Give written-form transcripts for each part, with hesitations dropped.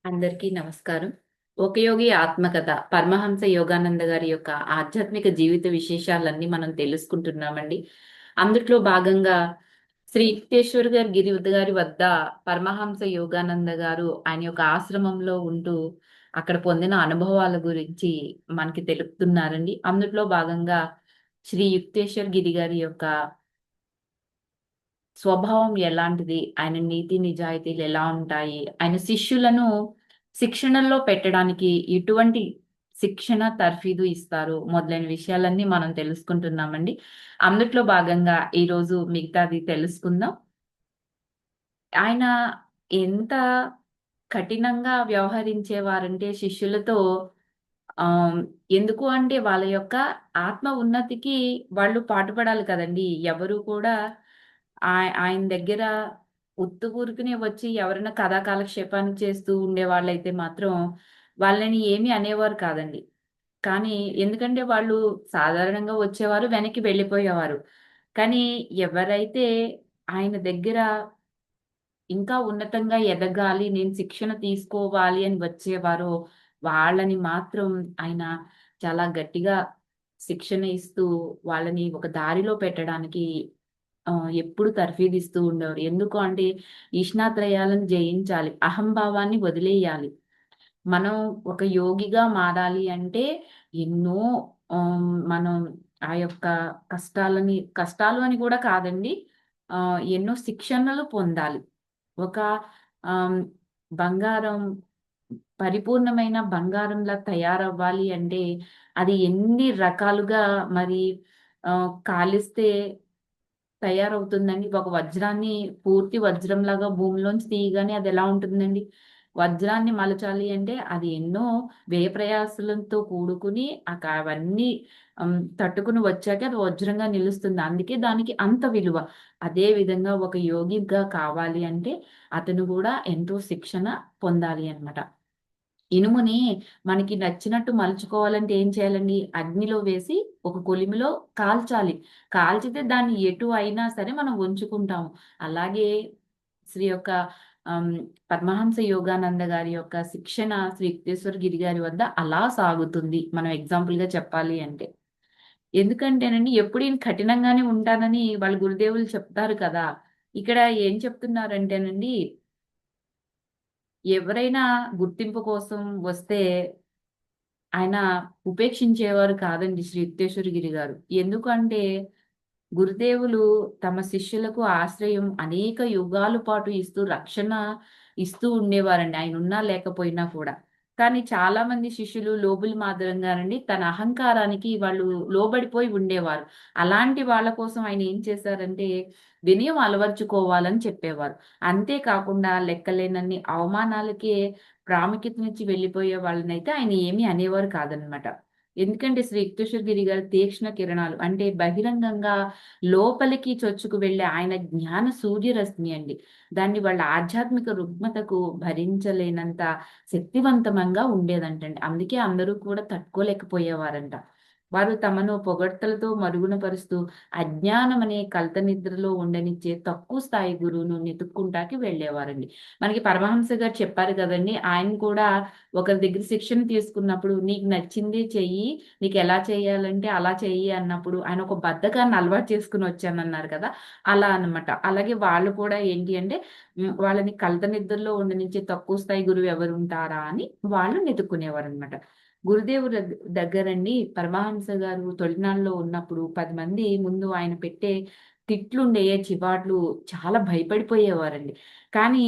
అందరికీ నమస్కారం. ఒక యోగి ఆత్మకథ పరమహంస యోగానంద గారి యొక్క ఆధ్యాత్మిక జీవిత విశేషాలన్నీ మనం తెలుసుకుంటున్నామండి. అందుట్లో భాగంగా శ్రీ యుక్తేశ్వర్ గారి గారి వద్ద పరమహంస యోగానంద గారు ఆయన యొక్క ఆశ్రమంలో ఉంటూ అక్కడ పొందిన అనుభవాల గురించి మనకి తెలుపుతున్నారండి. అందుట్లో భాగంగా శ్రీ యుక్తేశ్వర్ గిరి గారి యొక్క స్వభావం ఎలాంటిది? ఆయన నీతి నిజాయితీలు ఎలా ఉంటాయి? ఆయన శిష్యులను శిక్షణలో పెట్టడానికి ఎటువంటి శిక్షణ, తర్ఫీదు ఇస్తారు? మొదలైన విషయాలన్నీ మనం తెలుసుకుంటున్నామండి. అందుట్లో భాగంగా ఈరోజు మిగతాది తెలుసుకుందాం. ఆయన ఎంత కఠినంగా వ్యవహరించేవారంటే శిష్యులతో ఆహ్, ఎందుకు అంటే వాళ్ళ యొక్క ఆత్మ ఉన్నతికి వాళ్ళు పాటుపడాలి కదండీ! ఎవరు కూడా ఆయన దగ్గర ఉత్తి ఊరికనే వచ్చి ఎవరైనా కథా కాలక్షేపానికి చేస్తూ ఉండేవాళ్ళైతే మాత్రం వాళ్ళని ఏమీ అనేవారు కాదండి. కానీ ఎందుకంటే వాళ్ళు సాధారణంగా వచ్చేవారు, వెనక్కి వెళ్ళిపోయేవారు. కానీ ఎవరైతే ఆయన దగ్గర ఇంకా ఉన్నతంగా ఎదగాలి, నేను శిక్షణ తీసుకోవాలి అని వచ్చేవారో, వాళ్ళని మాత్రం ఆయన చాలా గట్టిగా శిక్షణ ఇస్తూ, వాళ్ళని ఒక దారిలో పెట్టడానికి ఎప్పుడు తర్ఫీదిస్తూ ఉండేవారు. ఎందుకు అంటే, ఈష్ణాత్రయాలను జయించాలి. అహంభావాన్ని వదిలేయాలి. మనం ఒక యోగిగా మారాలి అంటే, ఎన్నో మనం ఆ యొక్క కష్టాలు అని కూడా కాదండి. ఎన్నో శిక్షణలు పొందాలి. ఒక ఆహ్, బంగారం పరిపూర్ణమైన బంగారంలా తయారవ్వాలి అంటే, అది ఎన్ని రకాలుగా మరి కాలిస్తే తయారవుతుందండి. ఒక వజ్రాన్ని పూర్తి వజ్రంలాగా భూమిలోంచి తీయగానే అదెలా ఉంటుందండి? వజ్రాన్ని మలచాలి అంటే అది ఎన్నో వ్యయ ప్రయాసలతో కూడుకుని అవన్నీ తట్టుకుని వచ్చాకే అది వజ్రంగా నిలుస్తుంది. అందుకే దానికి అంత విలువ. అదే విధంగా ఒక యోగిగా కావాలి అంటే అతను గూడా ఎంతో శిక్షణ పొందాలి అన్నమాట. ఇనుముని మనకి నచ్చినట్టు మలుచుకోవాలంటే ఏం చేయాలండి? అగ్నిలో వేసి ఒక కొలిమిలో కాల్చాలి. కాల్చితే దాన్ని ఎటు అయినా సరే మనం ఉంచుకుంటాము. అలాగే శ్రీ యొక్క ఆహ్, పరమహంస యోగానంద గారి యొక్క శిక్షణ శ్రీ యుక్తేశ్వర గిరి గారి వద్ద అలా సాగుతుంది. మనం ఎగ్జాంపుల్‌గా చెప్పాలి అంటే. ఎందుకంటేనండి ఎప్పుడు ఈయన కఠినంగానే ఉంటానని వాళ్ళ గురుదేవులు చెప్తారు కదా! ఇక్కడ ఏం చెప్తున్నారంటేనండి ఎవరైనా గుర్తింపు కోసం వస్తే ఆయన ఉపేక్షించేవారు కాదండి శ్రీ యుక్తేశ్వరగిరి గారు. ఎందుకంటే గురుదేవులు తమ శిష్యులకు ఆశ్రయం అనేక యుగాల పాటు ఇస్తూ రక్షణ ఇస్తూ ఉండేవారండి. ఆయనున్నా లేకపోయినా కూడా. కానీ చాలామంది శిష్యులు లోబులు మాదిరంగానండి తన అహంకారానికి వాళ్ళు లోబడిపోయి ఉండేవారు. అలాంటి వాళ్ళ కోసం ఆయన ఏం చేశారంటే వినయం అలవరుచుకోవాలని చెప్పేవారు. అంతే కాకుండా లెక్కలేనన్ని అవమానాలకే ప్రాముఖ్యతనిచ్చి వెళ్ళిపోయే వాళ్ళనైతే ఆయన ఏమీ అనేవారు కాదనమాట. ఎందుకంటే శ్రీ యుక్తేశ్వర గిరి గారి తీక్ష్ణ కిరణాలు అంటే బహిరంగంగా లోపలికి చొచ్చుకు వెళ్ళే ఆయన జ్ఞాన సూర్యరశ్మి అండి. దాన్ని వాళ్ళ ఆధ్యాత్మిక రుగ్మతకు భరించలేనంత శక్తివంతమంగా ఉండేదంటండి. అందుకే అందరూ కూడా తట్టుకోలేకపోయేవారంట. వారు తమను పొగడ్తలతో మరుగున పరుస్తూ అజ్ఞానమనే కలత నిద్రలో ఉండనిచ్చే తక్కువ స్థాయి గురువును వెతుక్కుంటాకి వెళ్ళేవారండి. మనకి పరమహంస గారు చెప్పారు కదండీ! ఆయన కూడా ఒకరి దగ్గర శిక్షణ తీసుకున్నప్పుడు నీకు నచ్చిందే చెయ్యి. నీకెలా చేయాలంటే అలా చెయ్యి అన్నప్పుడు ఆయన ఒక బద్ధకాన్ని అలవాటు చేసుకొనొచ్చానన్నారు కదా! అలా అన్నమాట. అలాగే వాళ్ళు కూడా ఏంటి అంటే వాళ్ళని కలత నిద్రలో ఉండనిచ్చే తక్కువ స్థాయి గురువు ఎవరుంటారా అని వాళ్ళు వెతుక్కునేవారనమాట. గురుదేవుడు దగ్గరండి పరమహంస గారు తొలినాళ్ళలో ఉన్నప్పుడు 10 మంది ముందు ఆయన పెట్టే తిట్లుండేయే చివాట్లు చాలా భయపడిపోయేవారండి. కానీ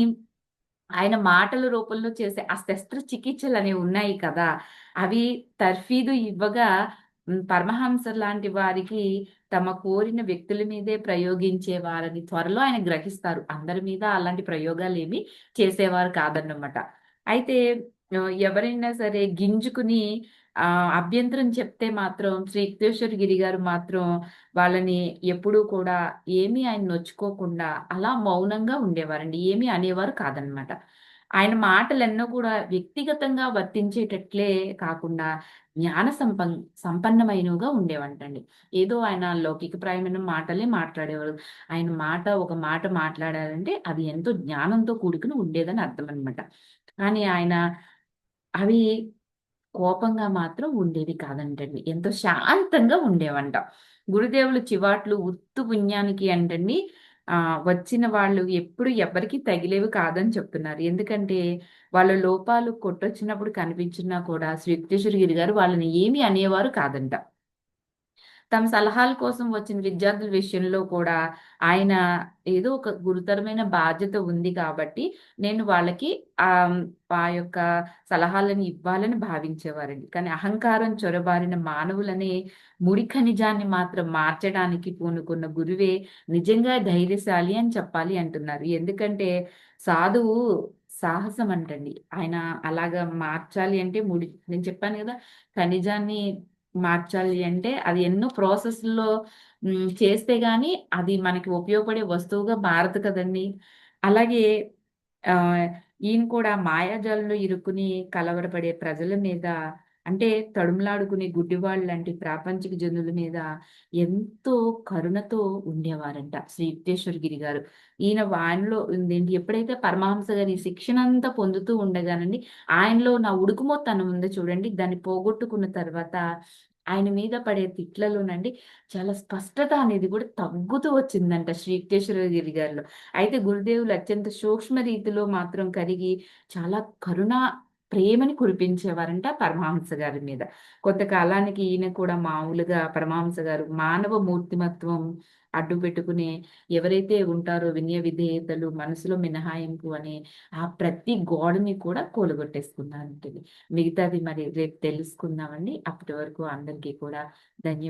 ఆయన మాటల రూపంలో చేసే ఆ శస్త్రచికిత్సలనేవి ఉన్నాయి కదా! అవి తర్ఫీదు ఇవ్వగా పరమహంస లాంటి వారికి తమ కోరిన వ్యక్తుల మీదే ప్రయోగించేవారని త్వరలో ఆయన గ్రహిస్తారు. అందరి మీద అలాంటి ప్రయోగాలేమి చేసేవారు కాదన్నమాట. అయితే ఎవరైనా సరే గింజుకుని అభ్యంతరం చెప్తే మాత్రం శ్రీ యుక్తేశ్వర గిరి గారు మాత్రం వాళ్ళని ఎప్పుడూ కూడా ఏమీ ఆయన నొచ్చుకోకుండా అలా మౌనంగా ఉండేవారండి. ఏమీ అనేవారు కాదనమాట. ఆయన మాటలెన్నో కూడా వ్యక్తిగతంగా వర్తించేటట్లే కాకుండా జ్ఞాన సంపన్నమైనవిగా ఉండేవంటండి. ఏదో ఆయన లౌకికప్రాయమైన మాటలే మాట్లాడేవారు. ఆయన మాట ఒక మాట మాట్లాడారంటే అది ఎంతో జ్ఞానంతో కూడుకొని ఉండేదని అర్థమనమాట. కానీ ఆయన అవి కోపంగా మాత్రం ఉండేవి కాదంటండి. ఎంతో శాంతంగా ఉండేవంట. గురుదేవులు చివాట్లు ఉత్తి పుణ్యానికి అంటండి వచ్చిన వాళ్ళు ఎప్పుడు ఎవ్వరికీ తగిలేవి కాదని చెప్తున్నారు. ఎందుకంటే వాళ్ళ లోపాలు కొట్టొచ్చినప్పుడు కనిపించినా కూడా శ్రీ యుక్తేశ్వర గిరి గారు వాళ్ళని ఏమి అనేవారు కాదంట. తమ సలహాల కోసం వచ్చిన విద్యార్థుల విషయంలో కూడా ఆయన ఏదో ఒక గురుతరమైన బాధ్యత ఉంది కాబట్టి, నేను వాళ్ళకి ఆహ్, ఆ యొక్క సలహాలను ఇవ్వాలని భావించేవారండి. కానీ అహంకారం చొరబారిన మానవులనే ముడి ఖనిజాన్ని మాత్రం మార్చడానికి పూనుకున్న గురువే నిజంగా ధైర్యశాలి అని చెప్పాలి అంటున్నారు. ఎందుకంటే సాధువు సాహసం అంటండి. ఆయన అలాగా మార్చాలి అంటే నేను చెప్పాను గదా! ఖనిజాన్ని మార్చాలి అంటే అది ఎన్నో ప్రాసెస్‌ల్లో చేస్తే గాని అది మనకి ఉపయోగపడే వస్తువుగా మారదు కదండీ! అలాగే ఆహ్, ఈయన కూడా మాయాజాలంలో ఇరుక్కుని కలవరపడే ప్రజల మీద అంటే తడుములాడుకునే గుడ్డివాళ్ళంటి ప్రాపంచిక జనుల మీద ఎంతో కరుణతో ఉండేవారంట శ్రీ యుక్తేశ్వర గిరి గారు. ఆయనలో ఉందేంటి ఎప్పుడైతే పరమహంస గారు ఈ శిక్షణంతా పొందుతూ ఉండగానండి, ఆయనలో ఉన్న ఉడుకుమోతనం ఉంది చూడండి, దాన్ని పోగొట్టుకున్న తర్వాత ఆయన మీద పడే తిట్లలోనండి చాలా స్పష్టత అనేది కూడా తగ్గుతూ వచ్చిందంట శ్రీ యుక్తేశ్వర గిరి గారిలో. అయితే గురుదేవులు అత్యంత సూక్ష్మ రీతిలో మాత్రం కరిగి చాలా ప్రేమని కురిపించేవారంట పరమహంస గారి మీద. కొంతకాలానికి ఈయన కూడా మామూలుగా పరమహంస గారు మానవ మూర్తిమత్వం అడ్డుపెట్టుకుని ఎవరైతే ఉంటారో వినయ విధేయతలు, మనసులో మినహాయింపు అనే ఆ ప్రతి గోడని కూడా కూలగొట్టేసుకున్నారంటండి. మిగతాది మరి రేపు తెలుసుకుందామండి. అప్పటి వరకు అందరికీ కూడా